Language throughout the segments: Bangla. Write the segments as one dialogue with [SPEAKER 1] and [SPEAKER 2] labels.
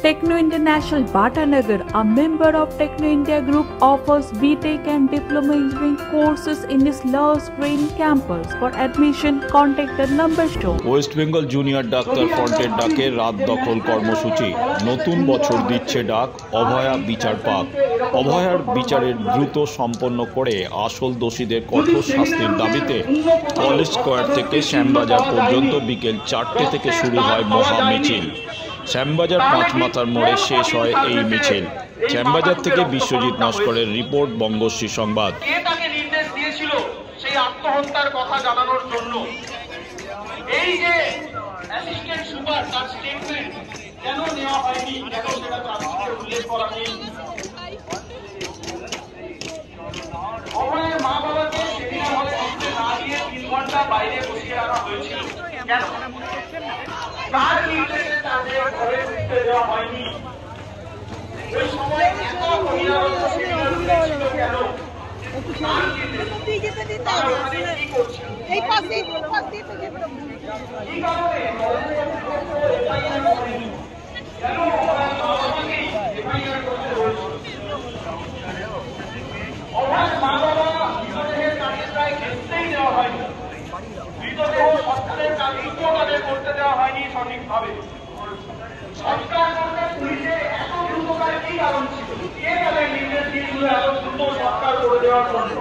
[SPEAKER 1] Techno International Bhatanagar, a member of Techno India Group, offers BTech and Diploma Engineering courses in its Love Green campus. For admission, contact the number shown.
[SPEAKER 2] West Bengal junior doctor ফ্রন্টের ডাকে রাত দখল কর্মসূচি। নতুন বছর দিচ্ছে ডাক, অভয়া বিচার পাক। অভয়ার বিচারের দ্রুত সম্পন্ন করে আসল দোষীদের কঠোর শাস্তির দাবিতে কলেজ স্কোয়ার থেকে শ্যামবাজার পর্যন্ত বিকেল 4টে থেকে শুরু হয় মহা মিছিল। শ্যামবাজার পাঁচমাথার মোড়ে শেষ হয় এই মিছিল। শ্যামবাজার থেকে বিশ্বজিৎ নস্করের রিপোর্ট, বঙ্গশ্রী সংবাদ।
[SPEAKER 3] নির্দেশ দিয়েছিল সেই আত্মহত্যার কথা জানানোর জন্য এই যে অ্যাসিস্ট্যান্ট সুপার তার স্টেটমেন্ট কেন নেওয়া হয়নি, কেন সেটা চার্জশিটে উল্লেখ করা নেই। অভয়ের মা বাবাকে সেদিন আমাদের অফিসে না দিয়ে 3 ঘন্টা বাইরে বসিয়ে রাখা হয়েছিল কেন? কার নির্দেশে তাদের ঘরে ঢুকতে দেওয়া হয়নি? ওই সময় এত অভিনবত্ব সেদিনের উল্লেখ ছিল কেন? এই কারণে কেন অভয়ের মা বাবা মৃতদেহের তালিকায় ঘেঁচতেই দেওয়া হয়নি। মৃতদেহ সরকারের কাজগুলো তাদের করতে দেওয়া হয়নি সঠিকভাবে। সরকার পুলিশের এত দ্রুততার কি কারণ ছিল? কে তাদের নির্দেশ দিয়েছিল এত দ্রুত সরকার করে দেওয়ার জন্য?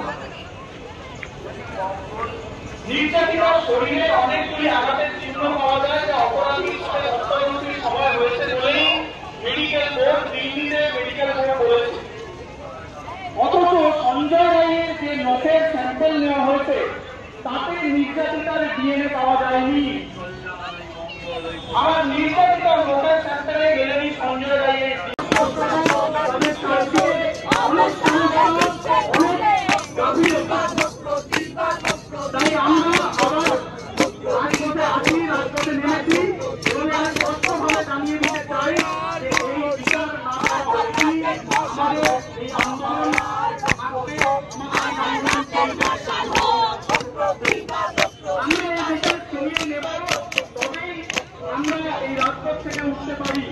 [SPEAKER 3] নির্যাতিতার শরীরে অনেকগুলি আঘাতের চিহ্ন পাওয়া যায়, যে অপরাধী হত্যার সময় হয়েছে বলেই মেডিকেল বোর্ড, দিল্লিতে মেডিকেল বোর্ড বলেছে। অথচ সঞ্জয় রায়ের যে নখের স্যাম্পল নেওয়া হয়েছে তাতে নির্যাতিতার ডিএনএ পাওয়া যায়নি। আমার নির্যাতিতার নখের স্যাম্পলে গেলেনি সঞ্জয় রায়ের। তাই আমরা আবার রাজপথে আসি, রাজপথে নেমেছি এবং আমি স্পষ্টভাবে জানিয়ে দিতে চাই যে এই বিচার না আমাদের এই আন্দোলন আমরা এই দেশের ছড়িয়ে নেব, তবেই আমরা এই রাজপথ থেকে উঠতে পারি।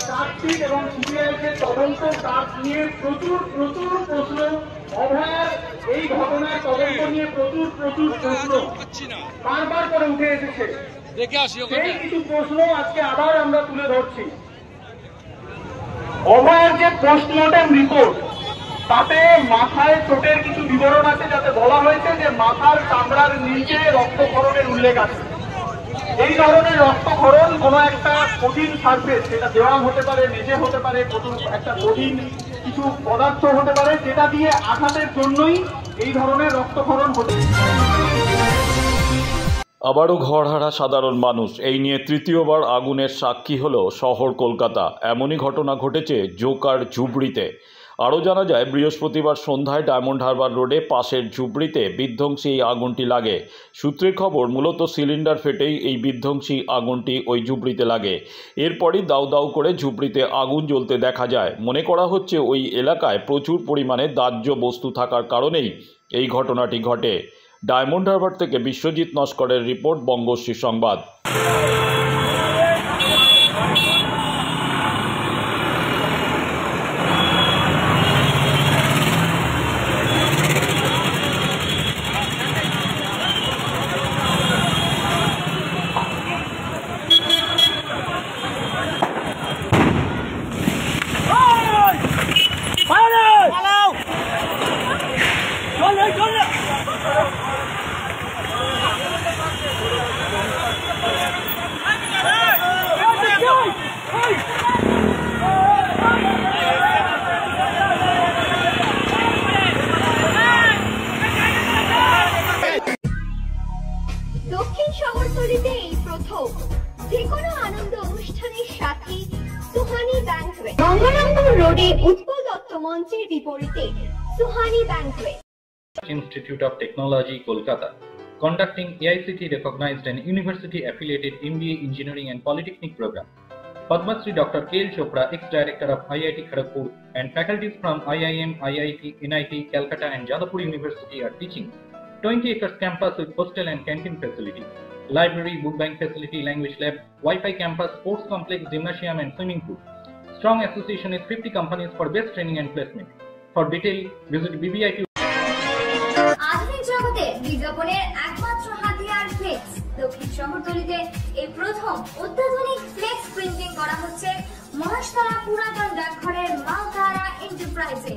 [SPEAKER 3] চার্জশিট এবং সিবিআই যে তদন্ত কাজ নিয়ে প্রচুর প্রশ্ন, অভয়ার এই ঘটনার তদন্ত নিয়ে প্রচুর প্রশ্ন বারবার করে উঠে এসেছে। সেই কিছু প্রশ্ন আজকে আবার আমরা তুলে ধরছি। অভয়ার যে পোস্টমর্টম রিপোর্ট, তাতে মাথায় চোটের কিছু বিবরণ আছে, যাতে বলা হয়েছে যে মাথার চামড়ার নিচে রক্তক্ষরণের উল্লেখ আছে। এই ধরনের রক্তক্ষরণ কোনো একটা কঠিন সারফেস, সেটা দেওয়াল হতে পারে, মেঝে হতে পারে, একটা কঠিন কিছু পদার্থ হতে পারে, যেটা দিয়ে আঘাতের জন্যই এই ধরনের রক্তক্ষরণ হতে।
[SPEAKER 2] আবারও ঘরহারা সাধারণ মানুষ, এই নিয়ে তৃতীয়বার আগুনের সাক্ষী হলো শহর কলকাতা। এমনই ঘটনা ঘটেছে জোকার ঝুবড়িতে। আরও জানা যায়, বৃহস্পতিবার সন্ধ্যায় ডায়মন্ড হারবার রোডে পাশের ঝুবড়িতে বিধ্বংসী এই আগুনটি লাগে। সূত্রের খবর, মূলত সিলিন্ডার ফেটেই এই বিধ্বংসী আগুনটি ওই ঝুবড়িতে লাগে। এরপরই দাউ দাউ করে ঝুবড়িতে আগুন জ্বলতে দেখা যায়। মনে করা হচ্ছে ওই এলাকায় প্রচুর পরিমাণে দাহ্য বস্তু থাকার কারণেই এই ঘটনাটি ঘটে। ডায়মন্ড হারবার থেকে বিশ্বজিৎ নস্করের রিপোর্ট, বঙ্গশ্রী সংবাদ।
[SPEAKER 4] দক্ষিণ শহরতলিতে এই প্রথম যেকোনো আনন্দ অনুষ্ঠানের সাথে সুহানি ব্যাংকুয়েট, গঙ্গারামপুর রোডে উৎপল দত্ত মঞ্চের বিপরীতে Suhani banquet.
[SPEAKER 5] Institute of Technology, Kolkata, conducting AICT recognized and university affiliated MBA Engineering and Polytechnic program. Padma Shri Dr. K.L. Chopra, ex-director of IIT Kharagpur, and faculties from IIM, IIT, NIT, Calcutta and Jadavpur University are teaching 20 acres campus with hostel and canteen facilities. library, book bank facility, language lab, Wi-Fi campus, sports complex, gymnasium and swimming pool. Strong association with 50 companies for best training and placement. For detail, visit BBIT.
[SPEAKER 4] আধুনিক জগতে বিজ্ঞাপনের একমাত্র হাতিয়ার ফ্লেক্স। দক্ষিণ শহরতলিতে এই প্রথম অত্যাধুনিক ফ্লেক্স প্রিন্টিং করা হচ্ছে মহাশতলা পুরাতন ডাকঘরের মাতারা এন্টারপ্রাইজে।